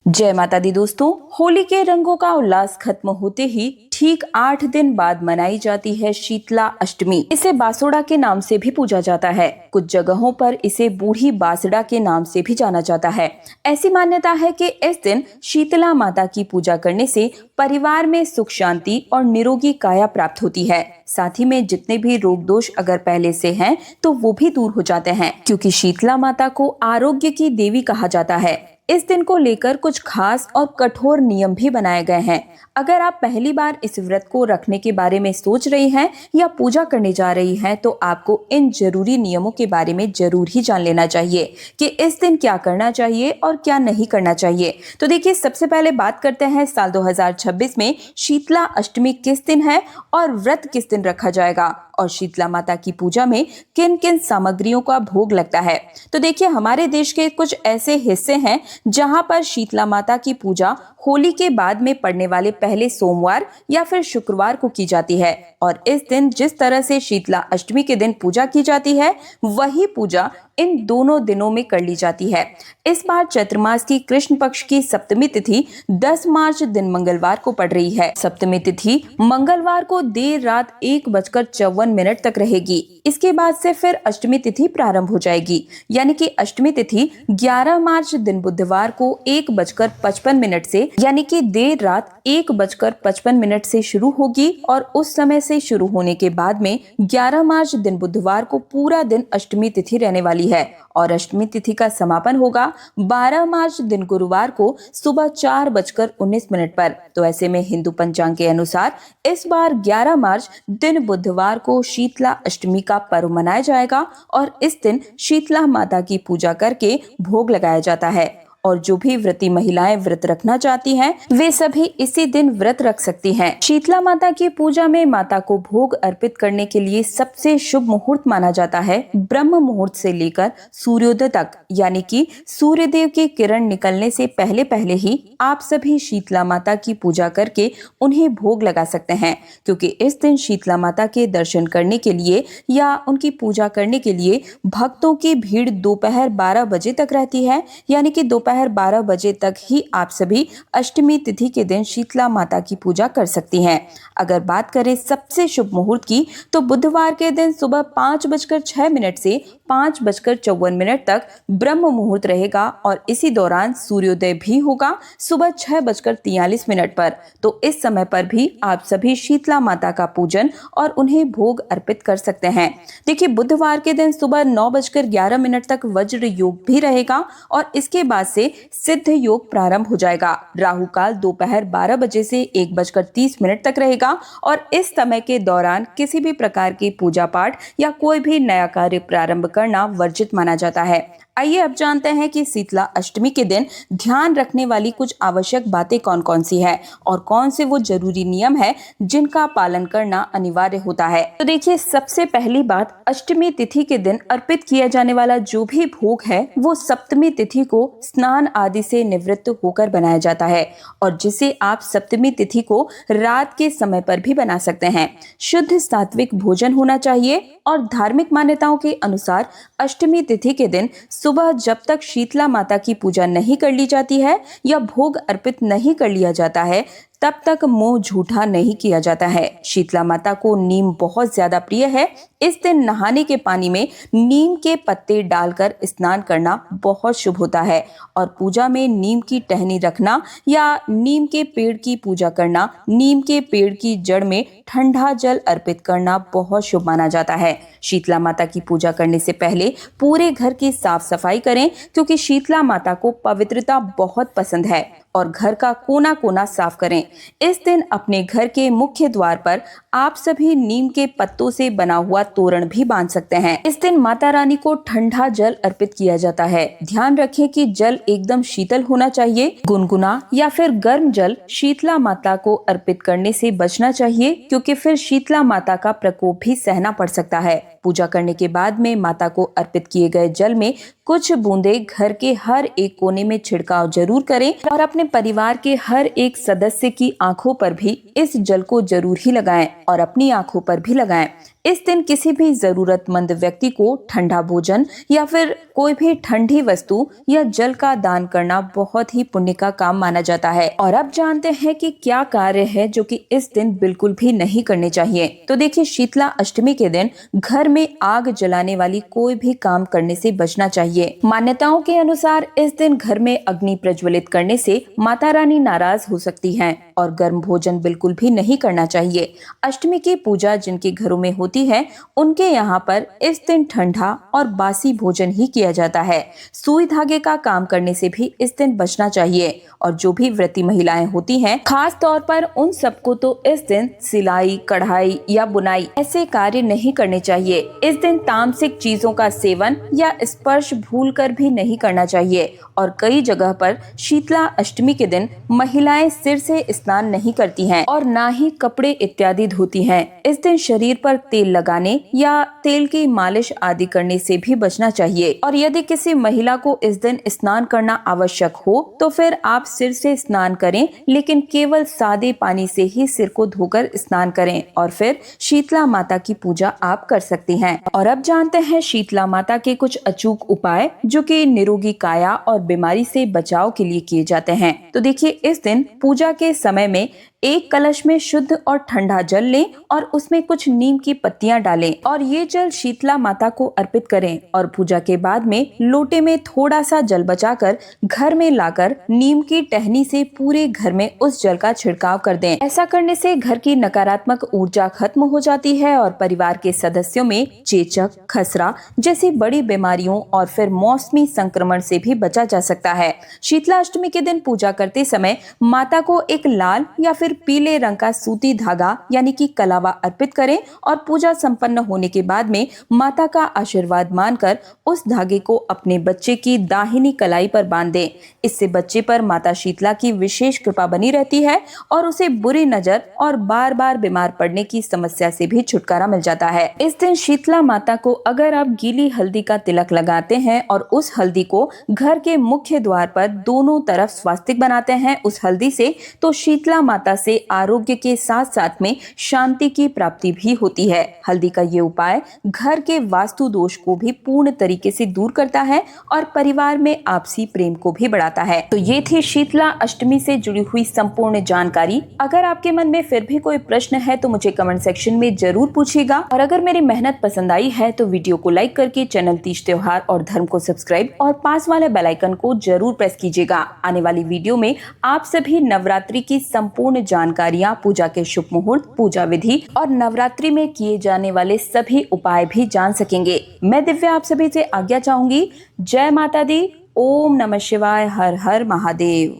जय माता दी दोस्तों। होली के रंगों का उल्लास खत्म होते ही ठीक 8 दिन बाद मनाई जाती है शीतला अष्टमी। इसे बासोड़ा के नाम से भी पूजा जाता है। कुछ जगहों पर इसे बूढ़ी बासड़ा के नाम से भी जाना जाता है। ऐसी मान्यता है कि इस दिन शीतला माता की पूजा करने से परिवार में सुख शांति और निरोगी काया प्राप्त होती है। साथ ही में जितने भी रोग दोष अगर पहले से हैं तो वो भी दूर हो जाते हैं, क्योंकि शीतला माता को आरोग्य की देवी कहा जाता है। इस दिन को लेकर कुछ खास और कठोर नियम भी बनाए गए हैं। अगर आप पहली बार इस व्रत को रखने के बारे में सोच रही हैं या पूजा करने जा रही हैं, तो आपको इन जरूरी नियमों के बारे में जरूर ही जान लेना चाहिए कि इस दिन क्या करना चाहिए और क्या नहीं करना चाहिए। तो देखिए, सबसे पहले बात करते हैं साल 2026 में शीतला अष्टमी किस दिन है और व्रत किस दिन रखा जाएगा और शीतला माता की पूजा में किन किन सामग्रियों का भोग लगता है। तो देखिए, हमारे देश के कुछ ऐसे हिस्से हैं जहां पर शीतला माता की पूजा होली के बाद में पड़ने वाले पहले सोमवार या फिर शुक्रवार को की जाती है, और इस दिन जिस तरह से शीतला अष्टमी के दिन पूजा की जाती है वही पूजा इन दोनों दिनों में कर ली जाती है। इस बार चैत्र मास की कृष्ण पक्ष की सप्तमी तिथि 10 मार्च दिन मंगलवार को पड़ रही है। सप्तमी तिथि मंगलवार को देर रात 1:54 तक रहेगी। इसके बाद से फिर अष्टमी तिथि प्रारंभ हो जाएगी, यानी कि अष्टमी तिथि 11 मार्च दिन बुधवार को 1:55 से यानी कि देर रात 1:55 से शुरू होगी, और उस समय से शुरू होने के बाद में 11 मार्च दिन बुधवार को पूरा दिन अष्टमी तिथि रहने वाली है, और अष्टमी तिथि का समापन होगा 12 मार्च दिन गुरुवार को सुबह 4:19 पर। तो ऐसे में हिंदू पंचांग के अनुसार इस बार 11 मार्च दिन बुधवार को शीतला अष्टमी का पर्व मनाया जाएगा, और इस दिन शीतला माता की पूजा करके भोग लगाया जाता है। और जो भी व्रती महिलाएं व्रत रखना चाहती हैं वे सभी इसी दिन व्रत रख सकती हैं। शीतला माता की पूजा में माता को भोग अर्पित करने के लिए सबसे शुभ मुहूर्त माना जाता है ब्रह्म मुहूर्त से लेकर सूर्योदय तक, यानी कि सूर्यदेव की किरण निकलने से पहले पहले ही आप सभी शीतला माता की पूजा करके उन्हें भोग लगा सकते हैं, क्योंकि इस दिन शीतला माता के दर्शन करने के लिए या उनकी पूजा करने के लिए भक्तों की भीड़ दोपहर 12 बजे तक रहती है, यानी कि दोपहर 12 बजे तक ही आप सभी अष्टमी तिथि के दिन शीतला माता की पूजा कर सकती हैं। अगर बात करें सबसे शुभ मुहूर्त की, तो बुधवार के दिन सुबह 5:06 से 5:54 तक ब्रह्म मुहूर्त रहेगा, और इसी दौरान सूर्योदय भी होगा सुबह 6:43 पर। तो इस समय पर भी आप सभी शीतला माता का पूजन और उन्हें भोग अर्पित कर सकते हैं। देखिए, बुधवार के दिन सुबह 9:11 तक वज्र योग भी रहेगा, और इसके बाद से सिद्ध योग प्रारंभ हो जाएगा। राहु काल दोपहर 12 बजे से 1:30 तक रहेगा, और इस समय के दौरान किसी भी प्रकार की पूजा पाठ या कोई भी नया कार्य प्रारंभ करना वर्जित माना जाता है। आइए अब जानते हैं कि शीतला अष्टमी के दिन ध्यान रखने वाली कुछ आवश्यक बातें कौन कौन सी है और कौन से वो जरूरी नियम है जिनका पालन करना अनिवार्य होता है। तो देखिए, सबसे पहली बात, अष्टमी तिथि के दिन अर्पित किया जाने वाला जो भी भोग है वो सप्तमी तिथि को स्नान आदि से निवृत्त होकर बनाया जाता है, और जिसे आप सप्तमी तिथि को रात के समय पर भी बना सकते हैं। शुद्ध सात्विक भोजन होना चाहिए, और धार्मिक मान्यताओं के अनुसार अष्टमी तिथि के दिन सुबह जब तक शीतला माता की पूजा नहीं कर ली जाती है या भोग अर्पित नहीं कर लिया जाता है तब तक मुंह झूठा नहीं किया जाता है। शीतला माता को नीम बहुत ज्यादा प्रिय है। इस दिन नहाने के पानी में नीम के पत्ते डालकर स्नान करना बहुत शुभ होता है, और पूजा में नीम की टहनी रखना या नीम के पेड़ की पूजा करना, नीम के पेड़ की जड़ में ठंडा जल अर्पित करना बहुत शुभ माना जाता है। शीतला माता की पूजा करने से पहले पूरे घर की साफ सफाई करें, क्योंकि शीतला माता को पवित्रता बहुत पसंद है, और घर का कोना कोना साफ करें। इस दिन अपने घर के मुख्य द्वार पर आप सभी नीम के पत्तों से बना हुआ तोरण भी बांध सकते हैं। इस दिन माता रानी को ठंडा जल अर्पित किया जाता है। ध्यान रखें कि जल एकदम शीतल होना चाहिए। गुनगुना या फिर गर्म जल शीतला माता को अर्पित करने से बचना चाहिए, क्योंकि फिर शीतला माता का प्रकोप भी सहना पड़ सकता है। पूजा करने के बाद में माता को अर्पित किए गए जल में कुछ बूंदे घर के हर एक कोने में छिड़काव जरूर करें, और अपने परिवार के हर एक सदस्य की आंखों पर भी इस जल को जरूर ही लगाएं, और अपनी आंखों पर भी लगाएं। इस दिन किसी भी जरूरतमंद व्यक्ति को ठंडा भोजन या फिर कोई भी ठंडी वस्तु या जल का दान करना बहुत ही पुण्य का काम माना जाता है। और अब जानते हैं कि क्या कार्य है जो कि इस दिन बिल्कुल भी नहीं करने चाहिए। तो देखिए, शीतला अष्टमी के दिन घर में आग जलाने वाली कोई भी काम करने से बचना चाहिए। मान्यताओं के अनुसार इस दिन घर में अग्नि प्रज्वलित करने से माता रानी नाराज हो सकती हैं और गर्म भोजन बिल्कुल भी नहीं करना चाहिए। अष्टमी की पूजा जिनके घरों में होती है उनके यहाँ पर इस दिन ठंडा और बासी भोजन ही किया जाता है। सुई धागे का काम करने से भी इस दिन बचना चाहिए। और जो भी व्रती महिलाएं होती हैं, खास तौर पर उन सबको तो इस दिन सिलाई, कढ़ाई या बुनाई ऐसे कार्य नहीं करने चाहिए। इस दिन तामसिक चीजों का सेवन या स्पर्श भूलकर भी नहीं करना चाहिए। और कई जगह पर शीतला अष्टमी के दिन महिलाएं सिर से स्नान नहीं करती हैं और ना ही कपड़े इत्यादि धोती हैं। इस दिन शरीर पर तेल लगाने या तेल की मालिश आदि करने से भी बचना चाहिए। और यदि किसी महिला को इस दिन स्नान करना आवश्यक हो तो फिर आप सिर से स्नान करें, लेकिन केवल सादे पानी से ही सिर को धोकर स्नान करें और फिर शीतला माता की पूजा आप कर सकती हैं। और अब जानते हैं शीतला माता के कुछ अचूक उपाय जो कि निरोगी काया और बीमारी से बचाव के लिए किए जाते हैं। तो देखिए, इस दिन पूजा के समय में एक कलश में शुद्ध और ठंडा जल लें और उसमें कुछ नीम की पत्तियां डालें और ये जल शीतला माता को अर्पित करें। और पूजा के बाद में लोटे में थोड़ा सा जल बचाकर घर में लाकर नीम की टहनी से पूरे घर में उस जल का छिड़काव कर दें। ऐसा करने से घर की नकारात्मक ऊर्जा खत्म हो जाती है और परिवार के सदस्यों में चेचक, खसरा जैसी बड़ी बीमारियों और फिर मौसमी संक्रमण से भी बचा जा सकता है। शीतला अष्टमी के दिन पूजा करते समय माता को एक लाल या फिर पीले रंग का सूती धागा यानी कि कलावा अर्पित करें और पूजा संपन्न होने के बाद में माता का आशीर्वाद मानकर उस धागे को अपने बच्चे की दाहिनी कलाई पर बांध दें। इससे बच्चे पर माता शीतला की विशेष कृपा बनी रहती है और उसे बुरी नजर और बार बार बीमार पड़ने की समस्या से भी छुटकारा मिल जाता है। इस दिन शीतला माता को अगर आप गीली हल्दी का तिलक लगाते हैं और उस हल्दी को घर के मुख्य द्वार पर दोनों तरफ स्वास्तिक बनाते हैं उस हल्दी से, तो शीतला माता से आरोग्य के साथ साथ में शांति की प्राप्ति भी होती है। हल्दी का ये उपाय घर के वास्तु दोष को भी पूर्ण तरीके से दूर करता है और परिवार में आपसी प्रेम को भी बढ़ाता है। तो ये थी शीतला अष्टमी से जुड़ी हुई संपूर्ण जानकारी। अगर आपके मन में फिर भी कोई प्रश्न है तो मुझे कमेंट सेक्शन में जरूर पूछिएगा। और अगर मेरी मेहनत पसंद आई है तो वीडियो को लाइक करके चैनल तीज त्योहार और धर्म को सब्सक्राइब और पास वाले बेल आइकन को जरूर प्रेस कीजिएगा। आने वाली वीडियो में आप सभी नवरात्रि की संपूर्ण जानकारियां, पूजा के शुभ मुहूर्त, पूजा विधि और नवरात्रि में किए जाने वाले सभी उपाय भी जान सकेंगे। मैं दिव्या आप सभी से आज्ञा चाहूंगी। जय माता दी। ओम नमः शिवाय। हर हर महादेव।